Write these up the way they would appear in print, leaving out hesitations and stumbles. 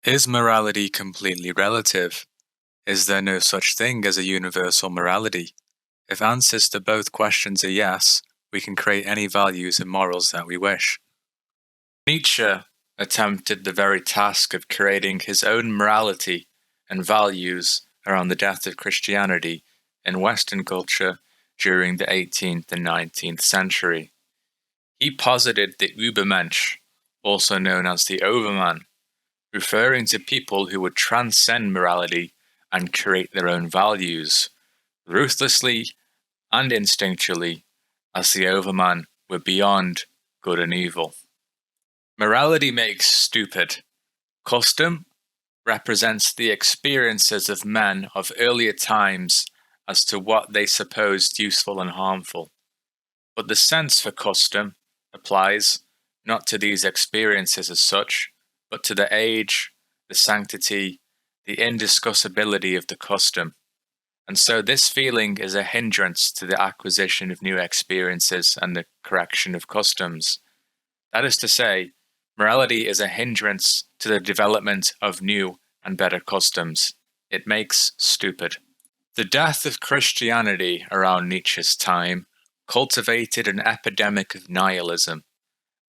Is morality completely relative? Is there no such thing as a universal morality? If answers to both questions are yes, we can create any values and morals that we wish. Nietzsche attempted the very task of creating his own morality and values around the death of Christianity in Western culture during the 18th and 19th century. He posited the Übermensch, also known as the overman, referring to people who would transcend morality and create their own values, ruthlessly and instinctually, as the overman were beyond good and evil. Morality makes stupid. Custom represents the experiences of men of earlier times as to what they supposed useful and harmful. But the sense for custom applies not to these experiences as such, but to the age, the sanctity, the indiscussibility of the custom. And so this feeling is a hindrance to the acquisition of new experiences and the correction of customs. That is to say, morality is a hindrance to the development of new and better customs. It makes stupid. The death of Christianity around Nietzsche's time cultivated an epidemic of nihilism,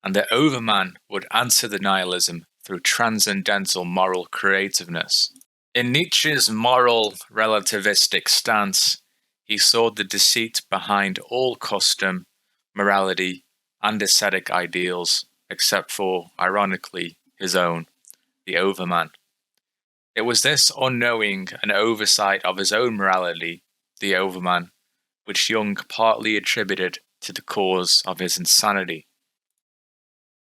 and the overman would answer the nihilism through transcendental moral creativeness. In Nietzsche's moral relativistic stance, he saw the deceit behind all custom, morality, and ascetic ideals, except for, ironically, his own, the overman. It was this unknowing and oversight of his own morality, the overman, which Jung partly attributed to the cause of his insanity.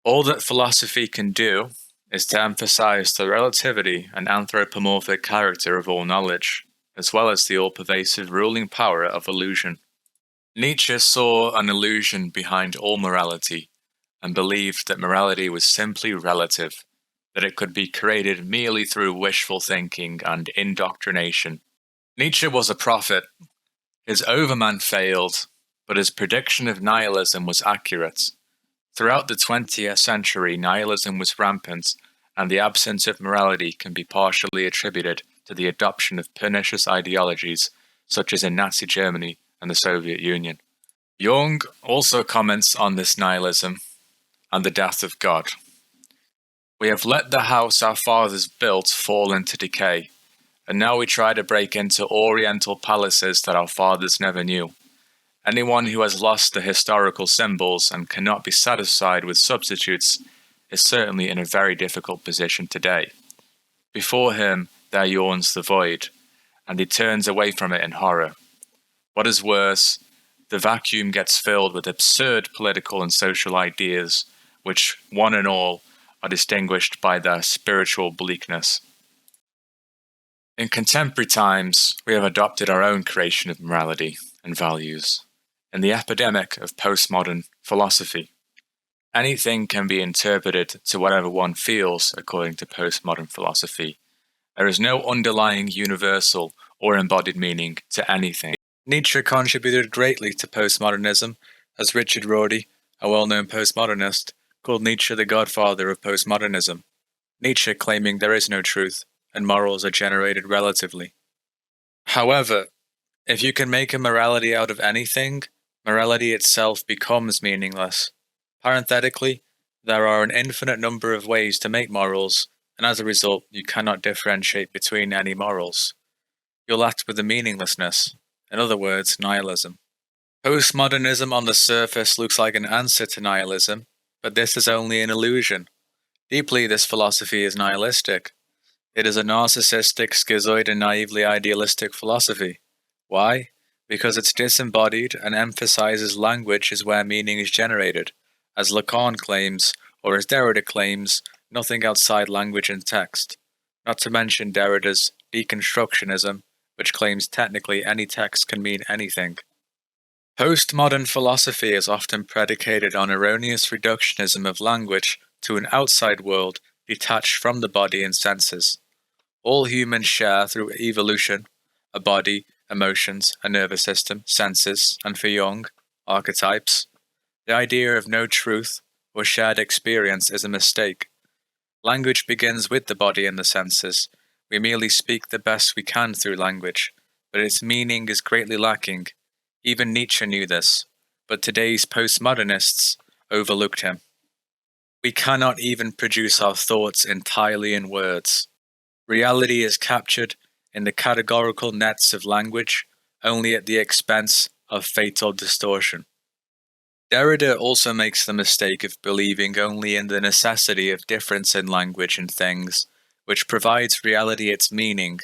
All that philosophy can do is to emphasize the relativity and anthropomorphic character of all knowledge, as well as the all-pervasive ruling power of illusion. Nietzsche saw an illusion behind all morality, and believed that morality was simply relative, that it could be created merely through wishful thinking and indoctrination. Nietzsche was a prophet. His overman failed, but his prediction of nihilism was accurate. Throughout the 20th century, nihilism was rampant, and the absence of morality can be partially attributed to the adoption of pernicious ideologies, such as in Nazi Germany and the Soviet Union. Jung also comments on this nihilism and the death of God. We have let the house our fathers built fall into decay, and now we try to break into oriental palaces that our fathers never knew. Anyone who has lost the historical symbols and cannot be satisfied with substitutes is certainly in a very difficult position today. Before him there yawns the void, and he turns away from it in horror. What is worse, the vacuum gets filled with absurd political and social ideas, which, one and all, are distinguished by their spiritual bleakness. In contemporary times, we have adopted our own creation of morality and values. In the epidemic of postmodern philosophy, anything can be interpreted to whatever one feels according to postmodern philosophy. There is no underlying universal or embodied meaning to anything. Nietzsche contributed greatly to postmodernism, as Richard Rorty, a well-known postmodernist, called Nietzsche the godfather of postmodernism. Nietzsche claiming there is no truth, and morals are generated relatively. However, if you can make a morality out of anything, morality itself becomes meaningless. Parenthetically, there are an infinite number of ways to make morals, and as a result, you cannot differentiate between any morals. You're left with the meaninglessness, in other words, nihilism. Postmodernism on the surface looks like an answer to nihilism, but this is only an illusion. Deeply, this philosophy is nihilistic. It is a narcissistic, schizoid, and naively idealistic philosophy. Why? Because it's disembodied and emphasizes language is where meaning is generated. As Lacan claims, or as Derrida claims, nothing outside language and text. Not to mention Derrida's deconstructionism, which claims technically any text can mean anything. Postmodern philosophy is often predicated on erroneous reductionism of language to an outside world detached from the body and senses. All humans share through evolution a body, emotions, a nervous system, senses, and for Jung, archetypes. The idea of no truth or shared experience is a mistake. Language begins with the body and the senses. We merely speak the best we can through language, but its meaning is greatly lacking. Even Nietzsche knew this, but today's postmodernists overlooked him. We cannot even produce our thoughts entirely in words. Reality is captured in the categorical nets of language, only at the expense of fatal distortion. Derrida also makes the mistake of believing only in the necessity of difference in language and things, which provides reality its meaning.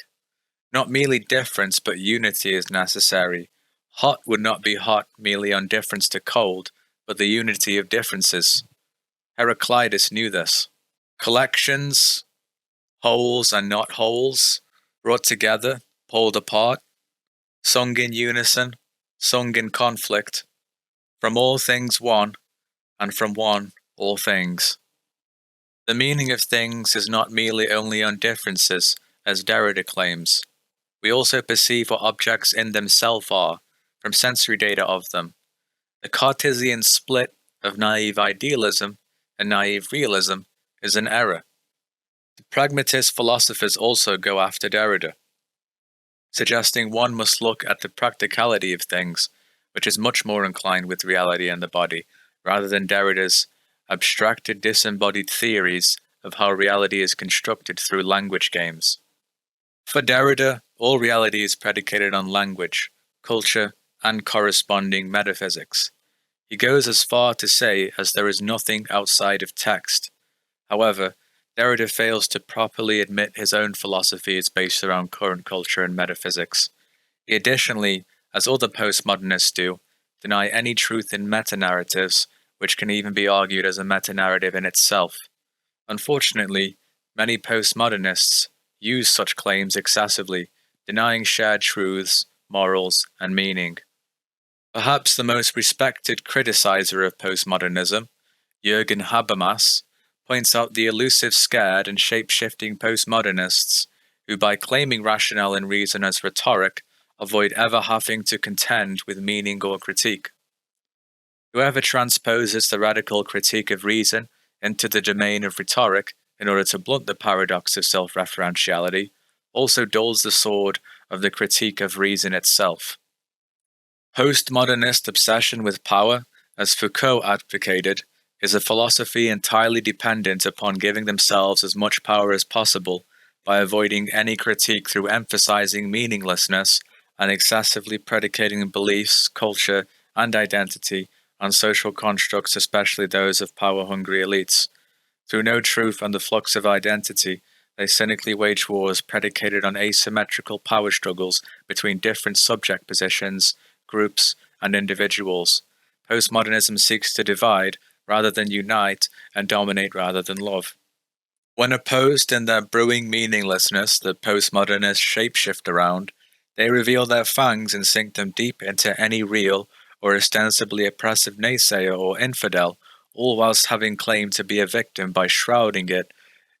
Not merely difference, but unity is necessary. Hot would not be hot merely on difference to cold, but the unity of differences. Heraclitus knew this. Collections, wholes and not wholes, brought together, pulled apart, sung in unison, sung in conflict, from all things one, and from one all things. The meaning of things is not merely only on differences, as Derrida claims. We also perceive what objects in themselves are, from sensory data of them. The Cartesian split of naive idealism and naive realism is an error. The pragmatist philosophers also go after Derrida, suggesting one must look at the practicality of things, which is much more inclined with reality and the body, rather than Derrida's abstracted disembodied theories of how reality is constructed through language games. For Derrida, all reality is predicated on language, culture, and corresponding metaphysics. He goes as far to say as there is nothing outside of text. However, Derrida fails to properly admit his own philosophy is based around current culture and metaphysics. He additionally, as other postmodernists do, deny any truth in meta-narratives, which can even be argued as a meta-narrative in itself. Unfortunately, many postmodernists use such claims excessively, denying shared truths, morals, and meaning. Perhaps the most respected criticizer of postmodernism, Jung and Habermas, points out the elusive, scared, and shape-shifting postmodernists who, by claiming rationale and reason as rhetoric, avoid ever having to contend with meaning or critique. Whoever transposes the radical critique of reason into the domain of rhetoric in order to blunt the paradox of self-referentiality also dulls the sword of the critique of reason itself. Postmodernist obsession with power, as Foucault advocated, is a philosophy entirely dependent upon giving themselves as much power as possible by avoiding any critique through emphasizing meaninglessness and excessively predicating beliefs, culture, and identity on social constructs, especially those of power-hungry elites. Through no truth and the flux of identity, they cynically wage wars predicated on asymmetrical power struggles between different subject positions, groups, and individuals. Postmodernism seeks to divide rather than unite and dominate rather than love. When opposed in their brewing meaninglessness, the postmodernists shapeshift around, they reveal their fangs and sink them deep into any real or ostensibly oppressive naysayer or infidel, all whilst having claimed to be a victim by shrouding it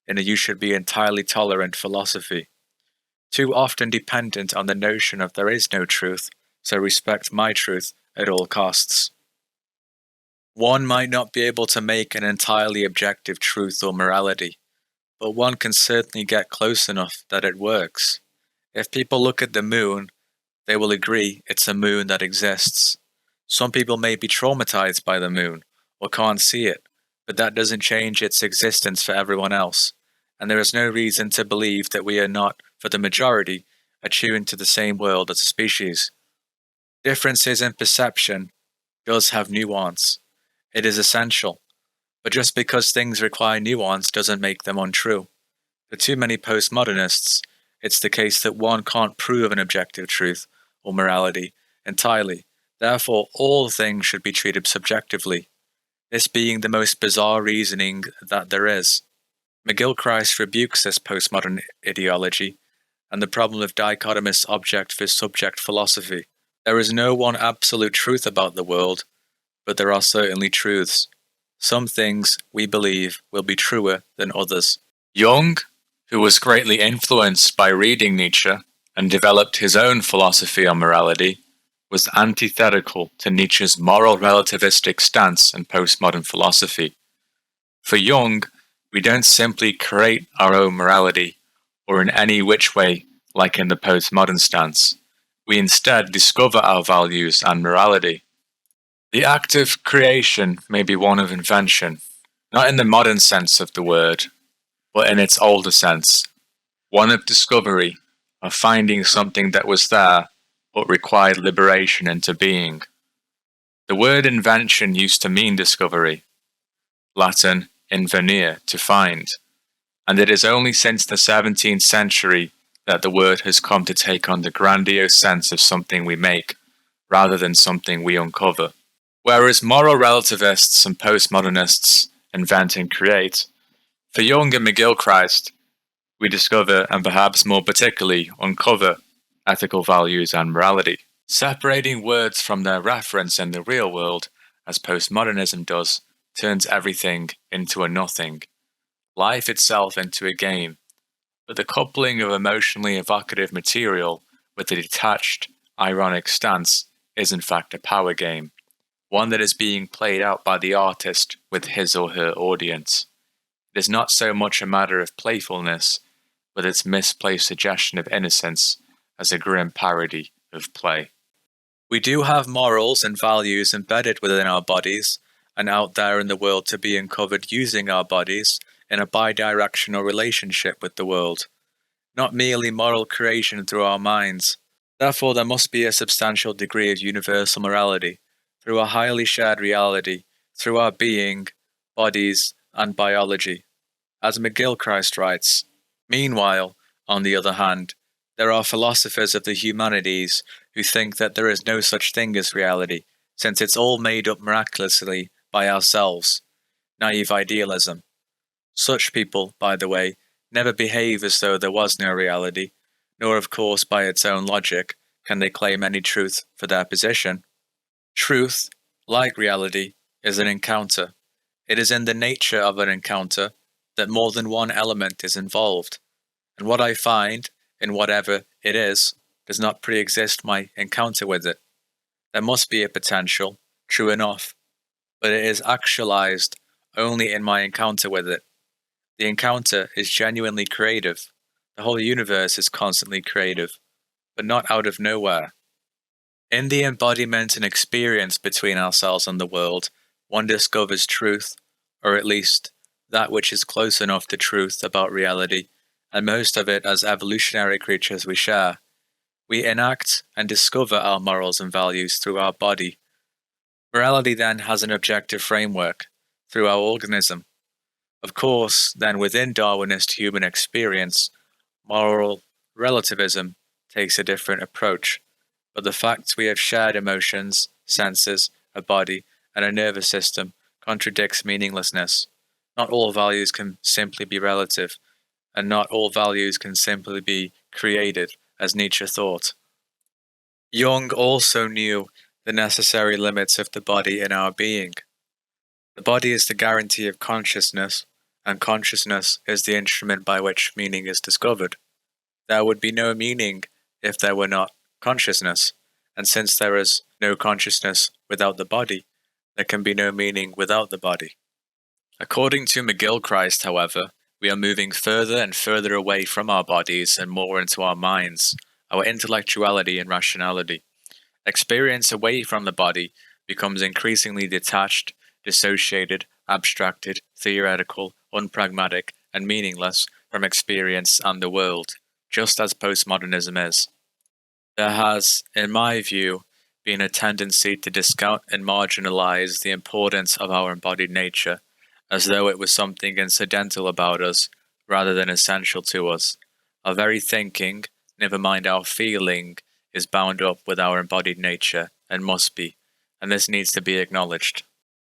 in a you should be entirely tolerant philosophy. Too often dependent on the notion of there is no truth, so respect my truth at all costs. One might not be able to make an entirely objective truth or morality, but one can certainly get close enough that it works. If people look at the moon, they will agree it's a moon that exists. Some people may be traumatized by the moon, or can't see it, but that doesn't change its existence for everyone else, and there is no reason to believe that we are not, for the majority, attuned to the same world as a species. Differences in perception does have nuance. It is essential, but just because things require nuance doesn't make them untrue. For too many postmodernists, it's the case that one can't prove an objective truth or morality entirely. Therefore, all things should be treated subjectively, this being the most bizarre reasoning that there is. McGilChrist rebukes this postmodern ideology and the problem of dichotomous object versus subject philosophy. There is no one absolute truth about the world, but there are certainly truths. Some things, we believe, will be truer than others. Jung, who was greatly influenced by reading Nietzsche and developed his own philosophy on morality, was antithetical to Nietzsche's moral relativistic stance and postmodern philosophy. For Jung, We don't simply create our own morality, or in any which way, like in the postmodern stance. We instead discover our values and morality. The act of creation may be one of invention, not in the modern sense of the word, but in its older sense, one of discovery, of finding something that was there, but required liberation into being. The word invention used to mean discovery, Latin invenire, to find, and it is only since the 17th century that the word has come to take on the grandiose sense of something we make, rather than something we uncover. Whereas moral relativists and postmodernists invent and create, for Jung and McgilChrist, we discover, and perhaps more particularly uncover, ethical values and morality. Separating words from their reference in the real world, as postmodernism does, turns everything into a nothing, life itself into a game. But the coupling of emotionally evocative material with a detached, ironic stance is in fact a power game, one that is being played out by the artist with his or her audience. It is not so much a matter of playfulness, but its misplaced suggestion of innocence as a grim parody of play. We do have morals and values embedded within our bodies and out there in the world to be uncovered using our bodies in a bidirectional relationship with the world, not merely moral creation through our minds. Therefore, there must be a substantial degree of universal morality through a highly shared reality, through our being, bodies, and biology. As McgilChrist writes, meanwhile, on the other hand, there are philosophers of the humanities who think that there is no such thing as reality, since it's all made up miraculously by ourselves. Naive idealism. Such people, by the way, never behave as though there was no reality, nor of course by its own logic can they claim any truth for their position. Truth, like reality, is an encounter. It is in the nature of an encounter that more than one element is involved, and what I find, in whatever it is, does not pre-exist my encounter with it. There must be a potential, true enough, but it is actualized only in my encounter with it. The encounter is genuinely creative. The whole universe is constantly creative, but not out of nowhere. In the embodiment and experience between ourselves and the world, one discovers truth, or at least that which is close enough to truth about reality, and most of it as evolutionary creatures we share. We enact and discover our morals and values through our body. Morality then has an objective framework, through our organism. Of course, then within Darwinist human experience, moral relativism takes a different approach, but the fact we have shared emotions, senses, a body, and a nervous system contradicts meaninglessness. Not all values can simply be relative, and not all values can simply be created, as Nietzsche thought. Jung also knew the necessary limits of the body in our being. The body is the guarantee of consciousness, and consciousness is the instrument by which meaning is discovered. There would be no meaning if there were not consciousness, and since there is no consciousness without the body, there can be no meaning without the body. According to McgilChrist, however, we are moving further and further away from our bodies and more into our minds, our intellectuality and rationality. Experience away from the body becomes increasingly detached, dissociated, abstracted, theoretical, unpragmatic, and meaningless from experience and the world, just as postmodernism is. There has, in my view, been a tendency to discount and marginalize the importance of our embodied nature, as though it was something incidental about us rather than essential to us. Our very thinking, never mind our feeling, is bound up with our embodied nature, and must be, and this needs to be acknowledged.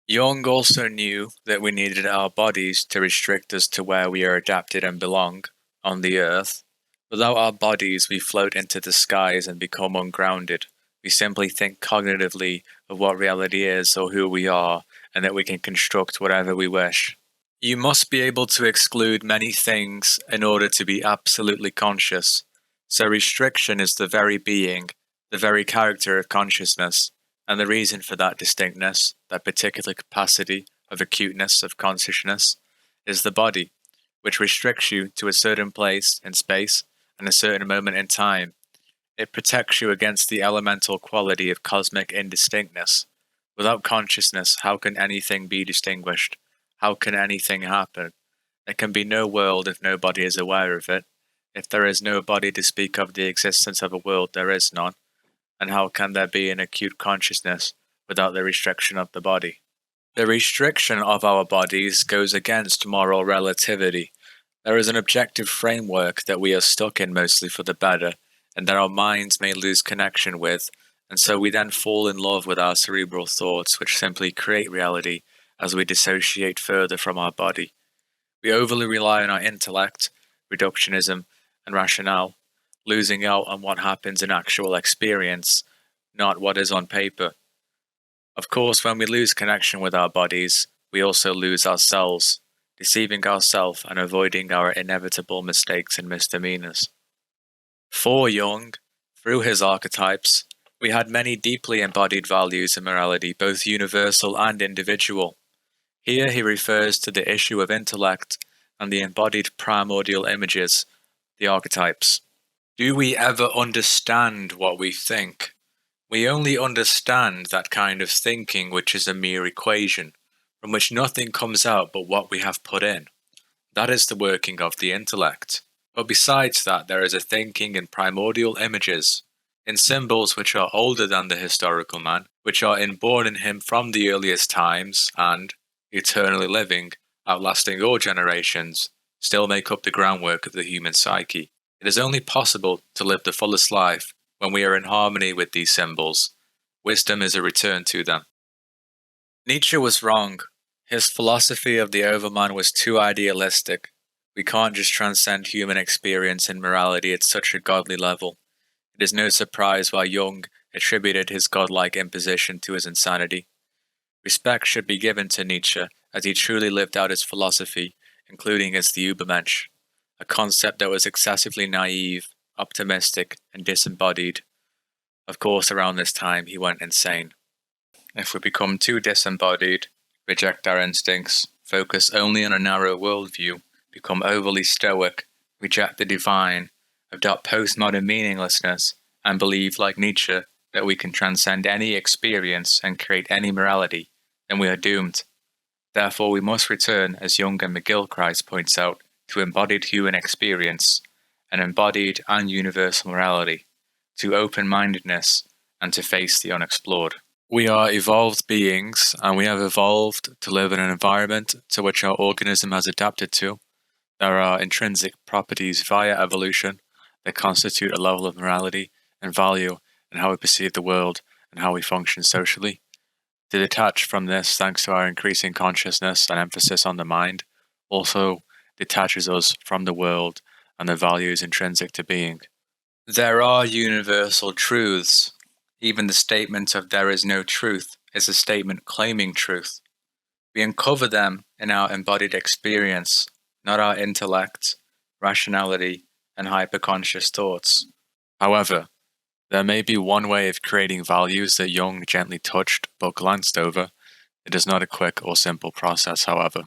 Jung also knew that we needed our bodies to restrict us to where we are adapted and belong, on the earth. Without our bodies, we float into the skies and become ungrounded. We simply think cognitively of what reality is or who we are, and that we can construct whatever we wish. You must be able to exclude many things in order to be absolutely conscious. So restriction is the very being, the very character of consciousness, and the reason for that distinctness, that particular capacity of acuteness of consciousness, is the body, which restricts you to a certain place in space and a certain moment in time. It protects you against the elemental quality of cosmic indistinctness. Without consciousness, how can anything be distinguished? How can anything happen? There can be no world if nobody is aware of it. If there is no body to speak of the existence of a world, there is none. And how can there be an acute consciousness without the restriction of the body? The restriction of our bodies goes against moral relativity. There is an objective framework that we are stuck in mostly for the better, and that our minds may lose connection with, and so we then fall in love with our cerebral thoughts, which simply create reality as we dissociate further from our body. We overly rely on our intellect, reductionism, and rationale, losing out on what happens in actual experience, not what is on paper. Of course, when we lose connection with our bodies, we also lose ourselves, deceiving ourselves and avoiding our inevitable mistakes and misdemeanors. For Jung, through his archetypes, we had many deeply embodied values in morality, both universal and individual. Here he refers to the issue of intellect and the embodied primordial images, the archetypes. Do we ever understand what we think? We only understand that kind of thinking which is a mere equation, from which nothing comes out but what we have put in. That is the working of the intellect. But besides that, there is a thinking in primordial images, in symbols which are older than the historical man, which are inborn in him from the earliest times, and, eternally living, outlasting all generations, still make up the groundwork of the human psyche. It is only possible to live the fullest life when we are in harmony with these symbols. Wisdom is a return to them. Nietzsche was wrong. His philosophy of the overman was too idealistic. We can't just transcend human experience in morality at such a godly level. It is no surprise why Jung attributed his godlike imposition to his insanity. Respect should be given to Nietzsche as he truly lived out his philosophy, including as the Übermensch, a concept that was excessively naive, optimistic, and disembodied. Of course, around this time he went insane. If we become too disembodied, reject our instincts, focus only on a narrow worldview, become overly stoic, reject the divine, adopt postmodern meaninglessness, and believe, like Nietzsche, that we can transcend any experience and create any morality, then we are doomed. Therefore, we must return, as Jung and McgilChrist points out, to embodied human experience, an embodied and universal morality, to open-mindedness, and to face the unexplored. We are evolved beings, and we have evolved to live in an environment to which our organism has adapted to. There are intrinsic properties via evolution that constitute a level of morality and value in how we perceive the world and how we function socially. To detach from this, thanks to our increasing consciousness and emphasis on the mind, also detaches us from the world and the values intrinsic to being. There are universal truths. Even the statement of there is no truth is a statement claiming truth. We uncover them in our embodied experience, not our intellect, rationality, and hyperconscious thoughts. However, there may be one way of creating values that Jung gently touched but glanced over. It is not a quick or simple process, however.